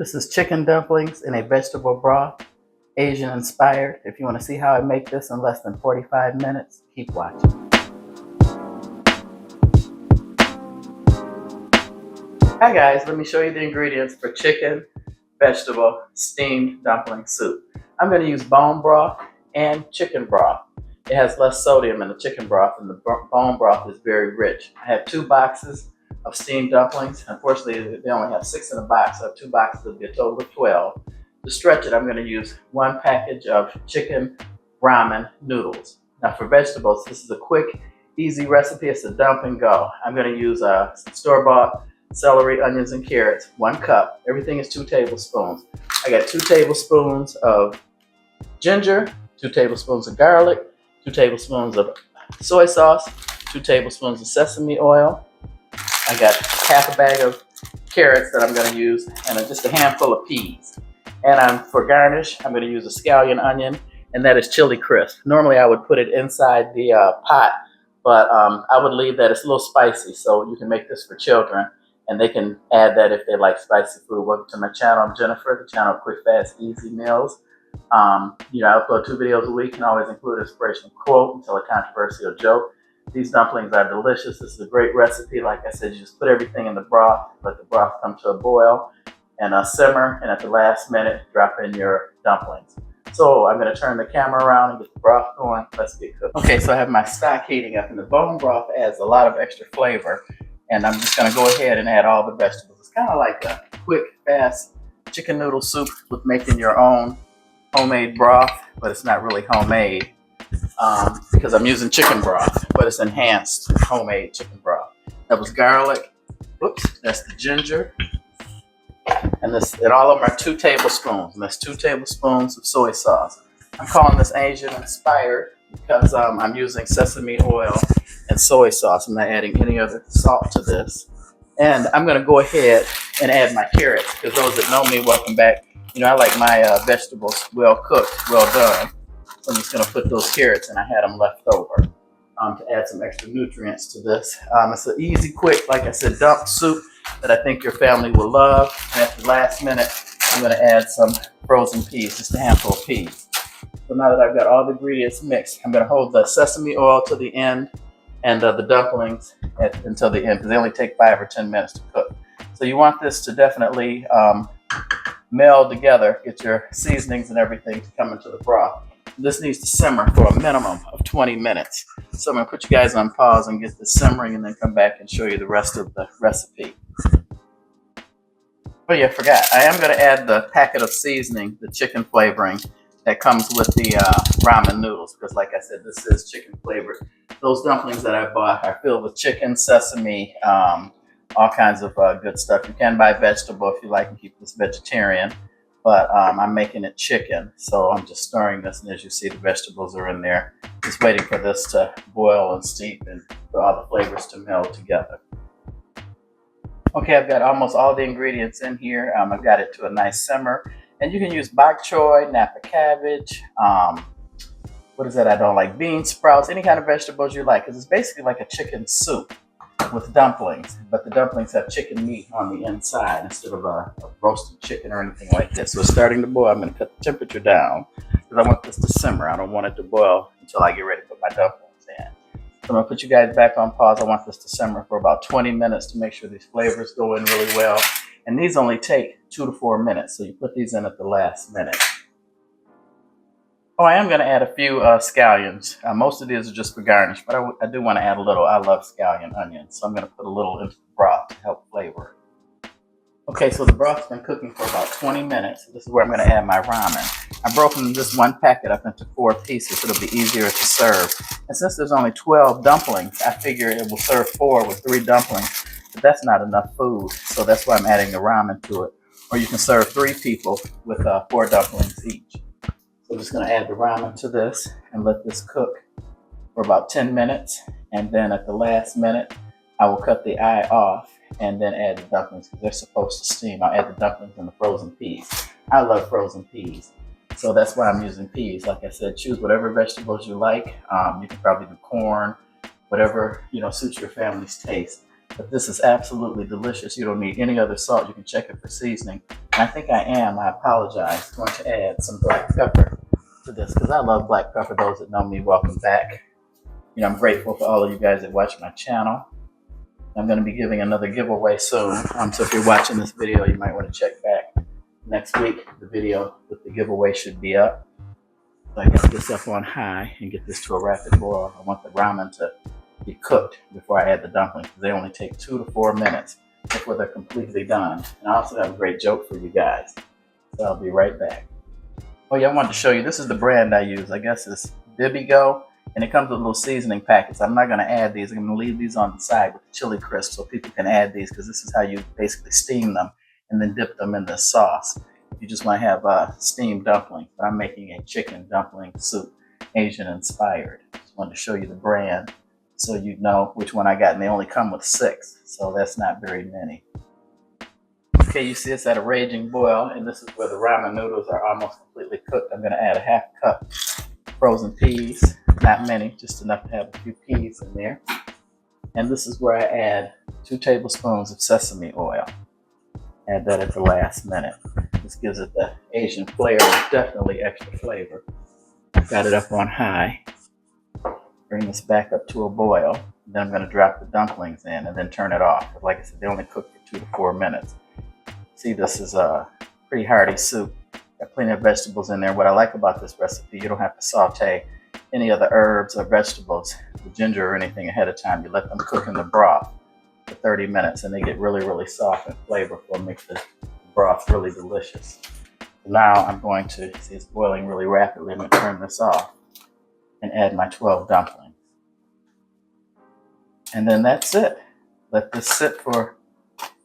This is chicken dumplings in a vegetable broth, Asian inspired. If you want to see how I make this in less than 45 minutes, keep watching. Hi guys, let me show you the ingredients for chicken vegetable steamed dumpling soup. I'm going to use bone broth and chicken broth. It has less sodium in the chicken broth, and the bone broth is very rich. I have 2 boxes of steamed dumplings. Unfortunately, they only have 6 in a box, so I have 2 boxes, it'll be a total of 12. To stretch it, I'm going to use 1 package of chicken ramen noodles. Now for vegetables, this is a quick, easy recipe. It's a dump and go. I'm going to use some store-bought celery, onions, and carrots, 1 cup. Everything is 2 tablespoons. I got 2 tablespoons of ginger, 2 tablespoons of garlic, 2 tablespoons of soy sauce, 2 tablespoons of sesame oil. I got half a bag of carrots that I'm going to use, and just a handful of peas. And for garnish, I'm going to use a scallion onion, and that is chili crisp. Normally I would put it inside the pot, but I would leave that. It's a little spicy, so you can make this for children, and they can add that if they like spicy food. Welcome to my channel. I'm Jennifer, the channel of Quick, Fast, Easy Meals. I upload 2 videos a week and always include an inspirational quote and tell a controversial joke. These dumplings are delicious. This is a great recipe. Like I said, you just put everything in the broth, let the broth come to a boil, and simmer, and at the last minute, drop in your dumplings. So I'm going to turn the camera around and get the broth going. Let's get cooked. Okay, so I have my stock heating up, and the bone broth adds a lot of extra flavor, and I'm just going to go ahead and add all the vegetables. It's kind of like a quick, fast chicken noodle soup with making your own homemade broth, but it's not really homemade because I'm using chicken broth, but it's enhanced homemade chicken broth. That was garlic. Oops, that's the ginger. And all of them are 2 tablespoons, and that's 2 tablespoons of soy sauce. I'm calling this Asian inspired because I'm using sesame oil and soy sauce. I'm not adding any other salt to this. And I'm going to go ahead and add my carrots, because those that know me, welcome back. I like my vegetables well cooked, well done. So I'm just going to put those carrots, and I had them left over to add some extra nutrients to this. It's an easy, quick, like I said, dump soup that I think your family will love. And at the last minute, I'm going to add some frozen peas, just a handful of peas. So now that I've got all the ingredients mixed, I'm going to hold the sesame oil to the end and the dumplings until the end, because they only take 5 or 10 minutes to cook. So you want this to definitely meld together, get your seasonings and everything to come into the broth. This needs to simmer for a minimum of 20 minutes. So I'm going to put you guys on pause and get this simmering, and then come back and show you the rest of the recipe. Oh yeah, I forgot. I am going to add the packet of seasoning, the chicken flavoring that comes with the ramen noodles, because like I said, this is chicken flavored. Those dumplings that I bought are filled with chicken, sesame, all kinds of good stuff. You can buy vegetable if you like and keep this vegetarian, but I'm making it chicken, so I'm just stirring this, and as you see, the vegetables are in there, just waiting for this to boil and steep and for all the flavors to meld together. Okay, I've got almost all the ingredients in here. I've got it to a nice simmer, and you can use bok choy, Napa cabbage, what is that I don't like, bean sprouts, any kind of vegetables you like, because it's basically like a chicken soup with dumplings, but the dumplings have chicken meat on the inside instead of a roasted chicken or anything like this. So it's starting to boil. I'm going to cut the temperature down because I want this to simmer. I don't want it to boil until I get ready to put my dumplings in. So I'm going to put you guys back on pause. I want this to simmer for about 20 minutes to make sure these flavors go in really well. And these only take 2 to 4 minutes, so you put these in at the last minute. Oh, I am going to add a few scallions. Most of these are just for garnish, but I do want to add a little. I love scallion onions, so I'm going to put a little into the broth to help flavor. Okay, so the broth's been cooking for about 20 minutes. This is where I'm going to add my ramen. I've broken this 1 packet up into 4 pieces, so it'll be easier to serve. And since there's only 12 dumplings, I figure it will serve 4 with 3 dumplings, but that's not enough food, so that's why I'm adding the ramen to it. Or you can serve 3 people with 4 dumplings each. I'm just going to add the ramen to this and let this cook for about 10 minutes. And then at the last minute, I will cut the eye off and then add the dumplings, because they're supposed to steam. I'll add the dumplings and the frozen peas. I love frozen peas, so that's why I'm using peas. Like I said, choose whatever vegetables you like. You can probably do corn, whatever suits your family's taste. But this is absolutely delicious. You don't need any other salt. You can check it for seasoning. And I think I apologize, going to add some black pepper to this because I love black pepper. Those that know me, welcome back. You know, I'm grateful for all of you guys that watch my channel. I'm going to be giving another giveaway soon. So if you're watching this video, you might want to check back next week. The video with the giveaway should be up. So I got this up on high and get this to a rapid boil. I want the ramen to be cooked before I add the dumplings because they only take 2 to 4 minutes before they're completely done. And I also have a great joke for you guys. So I'll be right back. Oh yeah, I wanted to show you, this is the brand I use. I guess it's Bibigo. And it comes with little seasoning packets. I'm not going to add these. I'm going to leave these on the side with the chili crisp so people can add these because this is how you basically steam them and then dip them in the sauce. If you just want to have steamed dumplings, but I'm making a chicken dumpling soup, Asian inspired. Just wanted to show you the brand so you know which one I got. And they only come with 6, so that's not very many. Okay, you see it's at a raging boil, and this is where the ramen noodles are almost completely cooked. I'm going to add a ½ cup frozen peas. Not many, just enough to have a few peas in there. And this is where I add 2 tablespoons of sesame oil. Add that at the last minute. This gives it the Asian flavor, definitely extra flavor. Got it up on high. Bring this back up to a boil. Then I'm going to drop the dumplings in and then turn it off. Like I said, they only cook for 2 to 4 minutes. See, this is a pretty hearty soup. Got plenty of vegetables in there. What I like about this recipe, you don't have to saute any of the herbs or vegetables, the ginger or anything ahead of time. You let them cook in the broth for 30 minutes and they get really, really soft and flavorful and make the broth really delicious. Now I'm going to, see it's boiling really rapidly, I'm going to turn this off and add my 12 dumplings. And then that's it. Let this sit for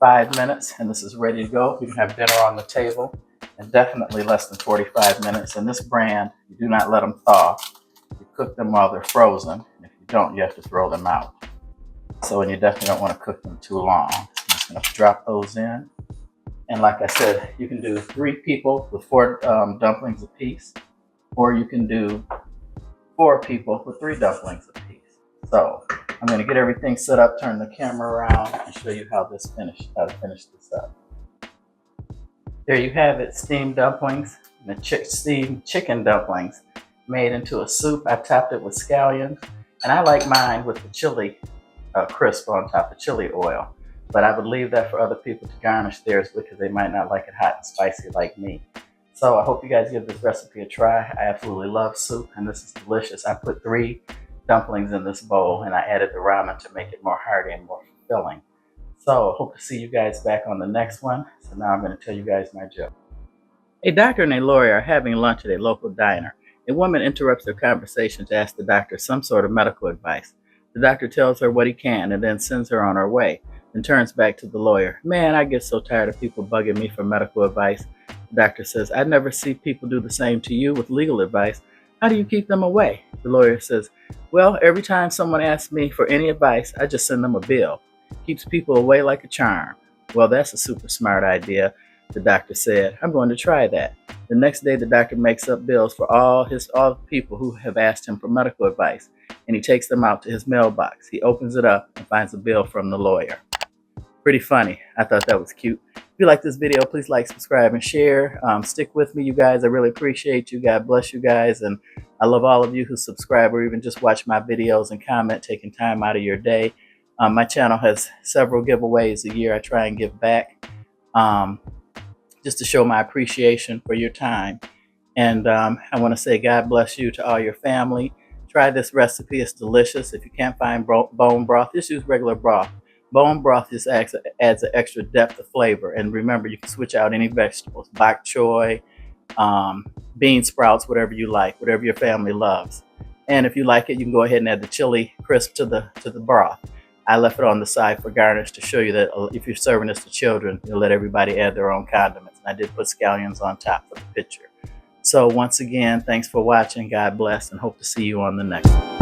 5 minutes and this is ready to go. You can have dinner on the table in definitely less than 45 minutes. And this brand, you do not let them thaw. You cook them while they're frozen. If you don't, you have to throw them out. So, and you definitely don't want to cook them too long. I'm just going to drop those in. And like I said, you can do 3 people with 4 dumplings apiece, or you can do 4 people with 3 dumplings apiece. So I'm going to get everything set up, turn the camera around, and show you how to finish this up. There you have it, steamed dumplings, and the steamed chicken dumplings made into a soup. I topped it with scallions, and I like mine with the chili crisp on top, the chili oil. But I would leave that for other people to garnish theirs because they might not like it hot and spicy like me. So I hope you guys give this recipe a try. I absolutely love soup, and this is delicious. I put 3 dumplings in this bowl, and I added the ramen to make it more hearty and more fulfilling. So I hope to see you guys back on the next one. So now I'm going to tell you guys my joke. A doctor and a lawyer are having lunch at a local diner. A woman interrupts their conversation to ask the doctor some sort of medical advice. The doctor tells her what he can and then sends her on her way, then turns back to the lawyer. Man, I get so tired of people bugging me for medical advice. The doctor says, I never see people do the same to you with legal advice. How do you keep them away? The lawyer says, well, every time someone asks me for any advice, I just send them a bill. Keeps people away like a charm. Well, that's a super smart idea, the doctor said. I'm going to try that. The next day, the doctor makes up bills for all the people who have asked him for medical advice, and he takes them out to his mailbox. He opens it up and finds a bill from the lawyer. Pretty funny. I thought that was cute. If you like this video, please like, subscribe, and share. Stick with me, you guys. I really appreciate you. God bless you guys. And I love all of you who subscribe or even just watch my videos and comment, taking time out of your day. My channel has several giveaways a year. I try and give back just to show my appreciation for your time. And I want to say God bless you to all your family. Try this recipe. It's delicious. If you can't find bone broth, just use regular broth. Bone broth just adds an extra depth of flavor. And remember, you can switch out any vegetables, bok choy, bean sprouts, whatever you like, whatever your family loves. And if you like it, you can go ahead and add the chili crisp to the broth. I left it on the side for garnish to show you that if you're serving this to children, you'll let everybody add their own condiments. And I did put scallions on top for the picture. So once again, thanks for watching. God bless, and hope to see you on the next one.